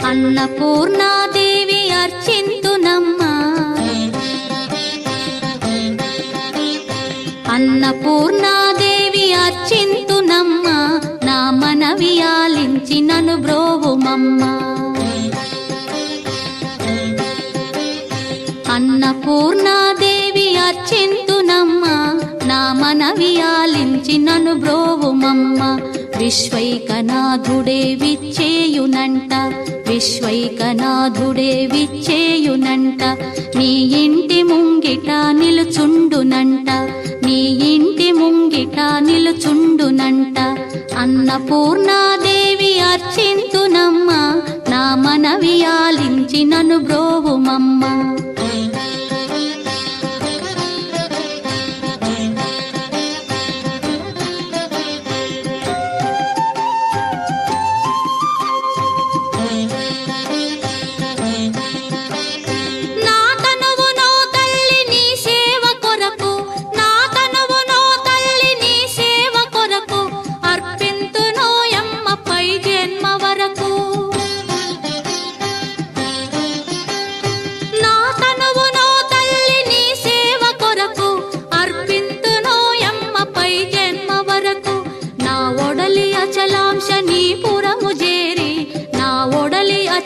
అన్నపూర్ణాదేవి అర్చింతునమ్మా, అన్నపూర్ణాదేవి అర్చింతునమ్మా, నా మనవి ఆలించి నన్ను బ్రోవుమమ్మా. అన్నపూర్ణాదేవి అర్చింతునమ్మా, నా మనవి ఆలించి నన్ను బ్రోవుమమ్మా. విశ్వైకనాథుడే విచ్చేయునంట, విశ్వైకనాథుడే విచ్చేయునంట, నీ ఇంటి ముంగిట నిలుచుండునంట, నీ ఇంటి ముంగిట నిలుచుండునంట. అన్నపూర్ణాదేవి అర్చింతునమ్మా, నా మనవి ఆలించి నన్ను బ్రోవుమమ్మా.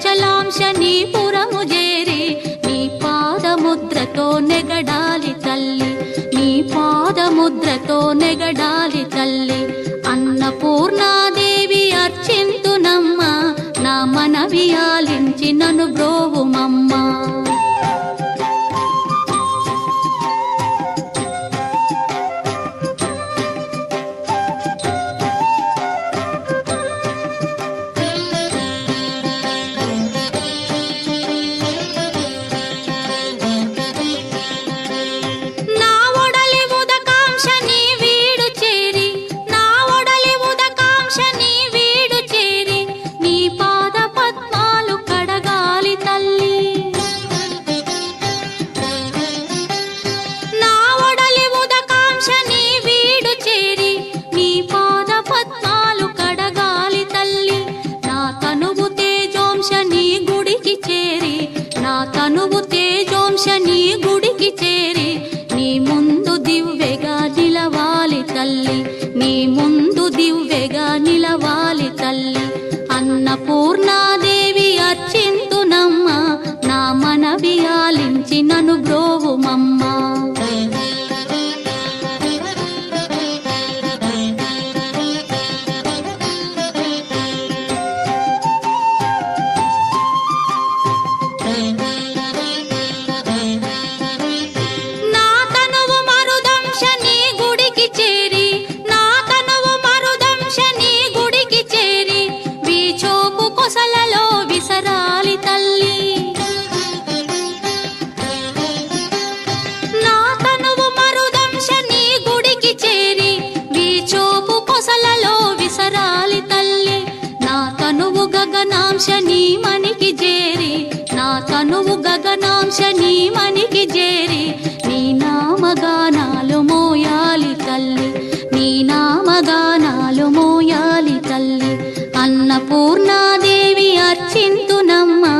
అచలాంశనీపురము చేరి నీ పాదముద్రతో నెగడాలి తల్లి, నీ పాదముద్రతో నెగడాలి తల్లి. అన్నపూర్ణాదేవి అర్చింతునమ్మా, నా మనవి ఆలించి నన్ను బ్రోవుమమ్మా. తనువు తేజోంశని గుడికి చేరి నీ ముందు దివ్వెగా నిలవాలి తల్లి, నీ ముందు దివ్వెగా నిలవాలి తల్లి. అన్నపూర్ణాదేవి అర్చింతునమ్మా, నా మనవి ఆలించి నన్ను బ్రోవుమమ్మా. గగనాంశని మనికి చేరి, నా తనువు గగనాంశని మనికి చేరి నీ నామగానాలు మోయాలి తల్లి, నీ నామగానాలు మోయాలి తల్లి. అన్నపూర్ణాదేవి అర్చింతునమ్మా,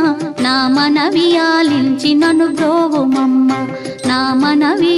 నా మనవి ఆలించి నన్ను బ్రోవుమమ్మా, నా మనవి